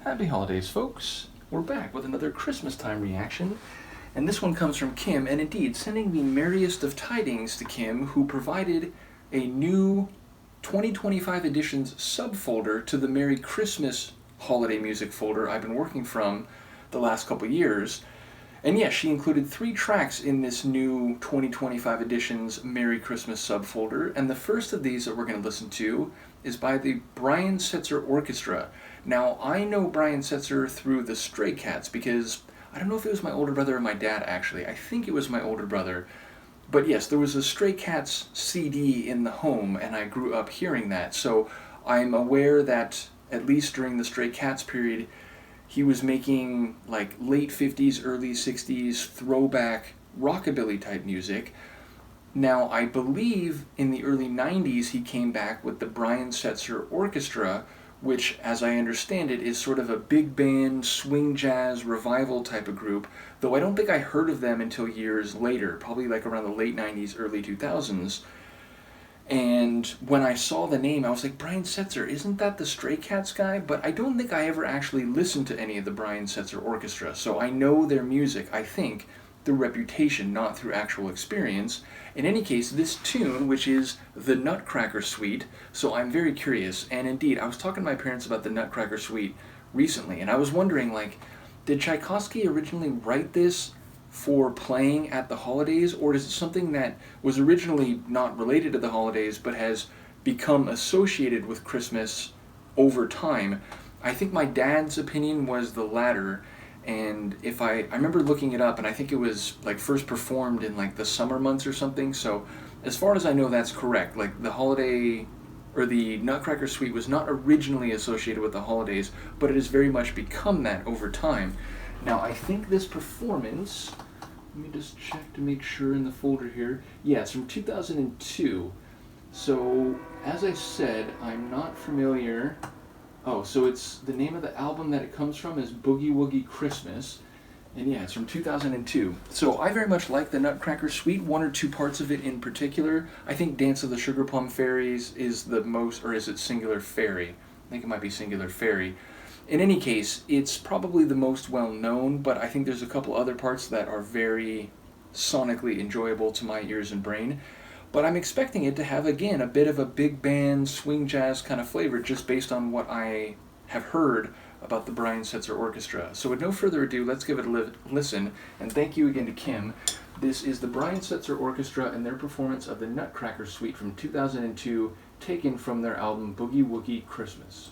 Happy holidays, folks. We're back with another Christmastime reaction, and this one comes from Kim, and indeed, sending the merriest of tidings to Kim, who provided a new 2025 edition's subfolder to the Merry Christmas holiday music folder I've been working from the last couple years. And yes, she included 3 tracks in this new 2025 edition's Merry Christmas subfolder, and the first of these that we're going to listen to is by the Brian Setzer Orchestra. Now, I know Brian Setzer through the Stray Cats because I don't know if it was my older brother or my dad, actually. I think it was my older brother. But yes, there was a Stray Cats CD in the home, and I grew up hearing that. So I'm aware that, at least during the Stray Cats period, he was making like late 50s, early 60s throwback rockabilly type music. Now, I believe in the early 90s he came back with the Brian Setzer Orchestra, which, as I understand it, is sort of a big band, swing jazz, revival type of group, though I don't think I heard of them until years later, probably like around the late 90s, early 2000s. And when I saw the name, I was like, Brian Setzer, isn't that the Stray Cats guy? But I don't think I ever actually listened to any of the Brian Setzer Orchestra, so I know their music, I think, through reputation, not through actual experience. In any case, this tune, which is the Nutcracker Suite, so I'm very curious, and indeed, I was talking to my parents about the Nutcracker Suite recently, and I was wondering, like, did Tchaikovsky originally write this for playing at the holidays, or is it something that was originally not related to the holidays, but has become associated with Christmas over time? I think my dad's opinion was the latter, and if I remember looking it up, and I think it was like first performed in like the summer months or something, so as far as I know, that's correct. Like the holiday, or the Nutcracker Suite was not originally associated with the holidays, but it has very much become that over time. Now, I think this performance, let me just check to make sure in the folder here. Yeah, it's from 2002. So, as I said, I'm not familiar. Oh, so it's the name of the album that it comes from is Boogie Woogie Christmas. And yeah, it's from 2002. So I very much like the Nutcracker Suite, one or two parts of it in particular. I think Dance of the Sugar Plum Fairies is the most, or is it Singular Fairy? I think it might be Singular Fairy. In any case, it's probably the most well-known, but I think there's a couple other parts that are very sonically enjoyable to my ears and brain. But I'm expecting it to have, again, a bit of a big band, swing jazz kind of flavor, just based on what I have heard about the Brian Setzer Orchestra. So with no further ado, let's give it a listen, and thank you again to Kim. This is the Brian Setzer Orchestra and their performance of the Nutcracker Suite from 2002, taken from their album Boogie Woogie Christmas.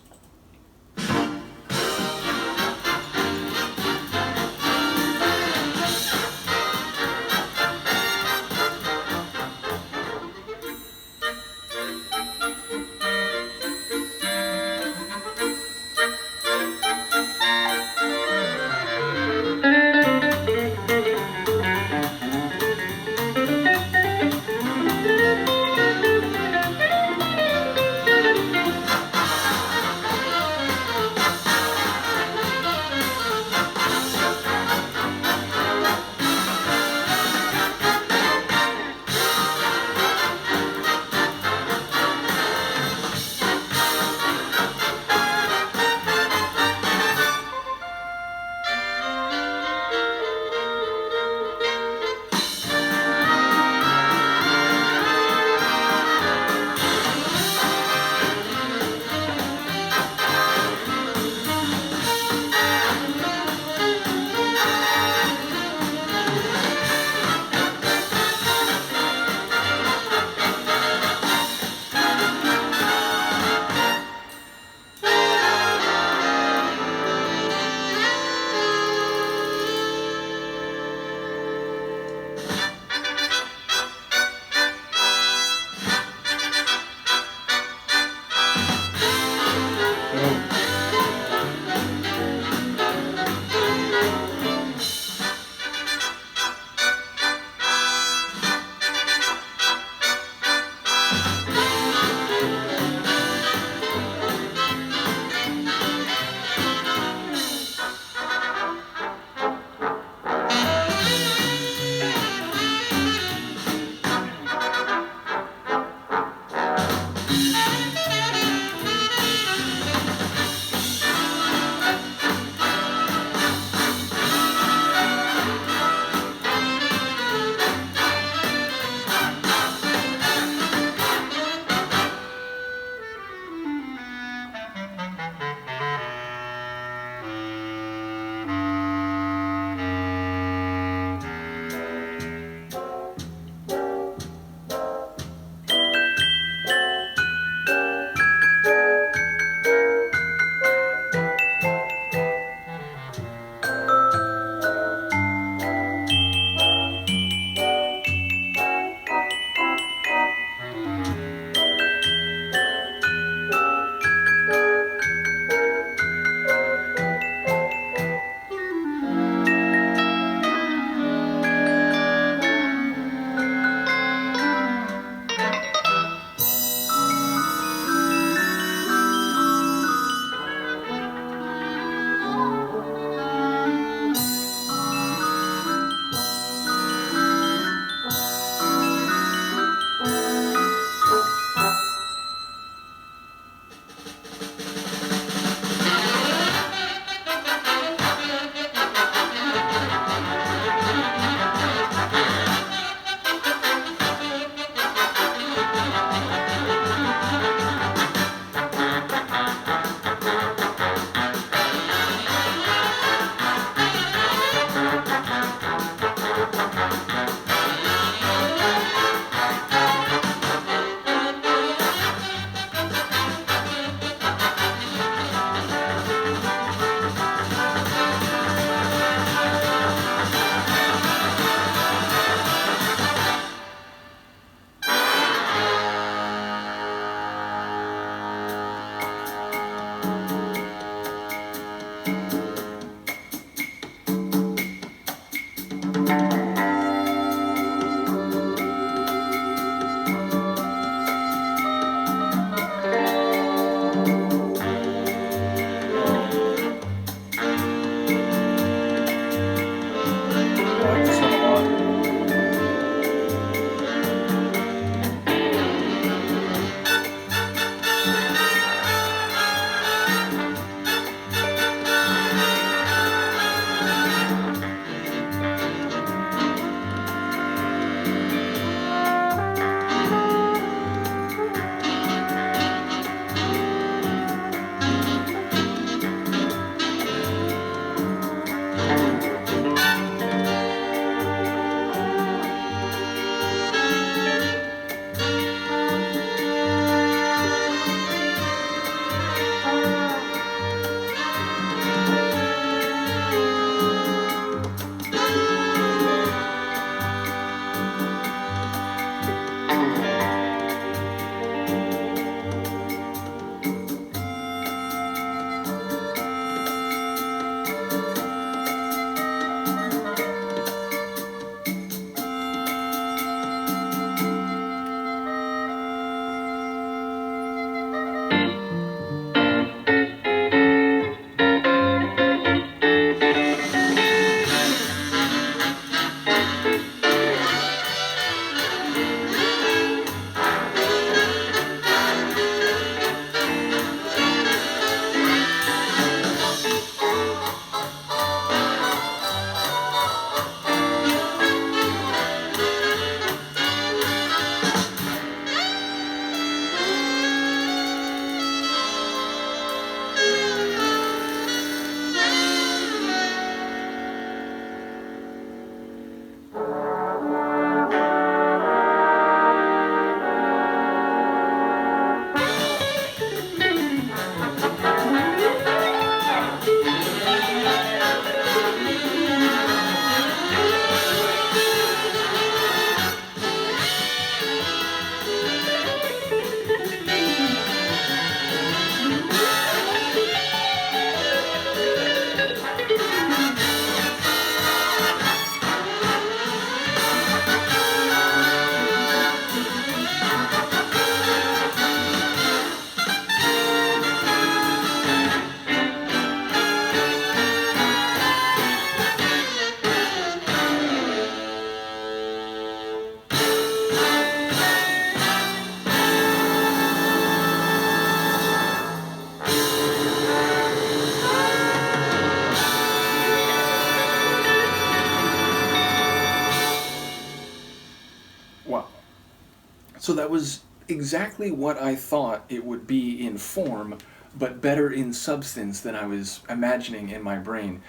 So that was exactly what I thought it would be in form, but better in substance than I was imagining in my brain.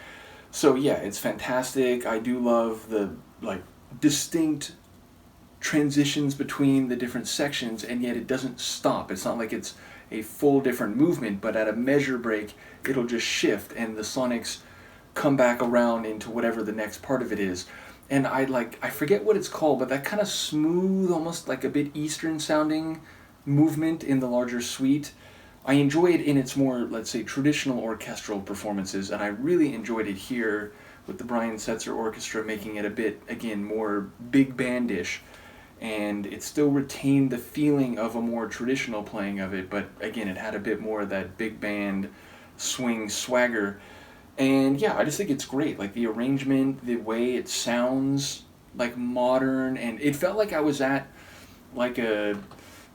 So yeah, it's fantastic. I do love the like distinct transitions between the different sections, and yet it doesn't stop. It's not like it's a full different movement, but at a measure break, it'll just shift and the sonics come back around into whatever the next part of it is. And I forget what it's called, but that kind of smooth, almost like a bit Eastern sounding movement in the larger suite, I enjoy it in its more, let's say, traditional orchestral performances, and I really enjoyed it here with the Brian Setzer Orchestra, making it a bit, again, more big bandish, and it still retained the feeling of a more traditional playing of it, but again, it had a bit more of that big band swing swagger. And yeah, I just think it's great. Like the arrangement, the way it sounds like modern, and it felt like I was at like a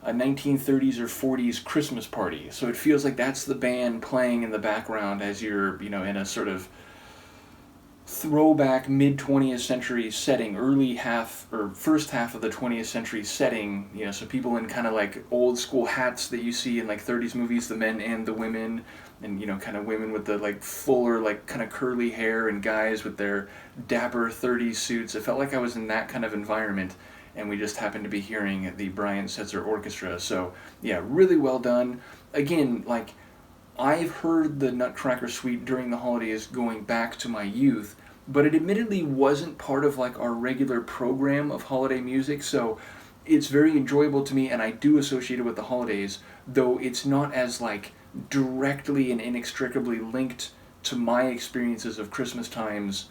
1930s or 40s Christmas party. So it feels like that's the band playing in the background as you're, in a sort of throwback mid 20th century setting, early half or first half of the 20th century setting, so people in kind of like old school hats that you see in like 30s movies, the men and the women, and kind of women with the like fuller like kind of curly hair, and guys with their dapper 30s suits. It felt like I was in that kind of environment, and we just happened to be hearing the Brian Setzer Orchestra. So yeah, really well done. Again, like I've heard the Nutcracker Suite during the holidays going back to my youth, but it admittedly wasn't part of like our regular program of holiday music, so it's very enjoyable to me, and I do associate it with the holidays, though it's not as like directly and inextricably linked to my experiences of Christmas times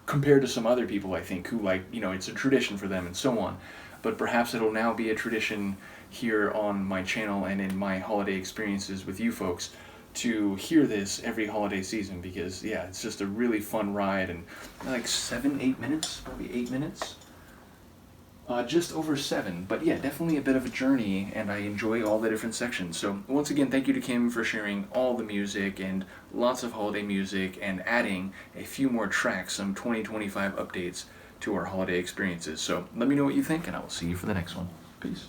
compared to some other people, I think, who like, it's a tradition for them and so on. But perhaps it'll now be a tradition here on my channel and in my holiday experiences with you folks to hear this every holiday season, because yeah, it's just a really fun ride, and like 7-8 minutes, probably 8 minutes, just over 7, but yeah, definitely a bit of a journey, and I enjoy all the different sections. So once again, thank you to Kim for sharing all the music and lots of holiday music, and adding a few more tracks, some 2025 updates to our holiday experiences. So let me know what you think, and I will see you for the next one. Peace.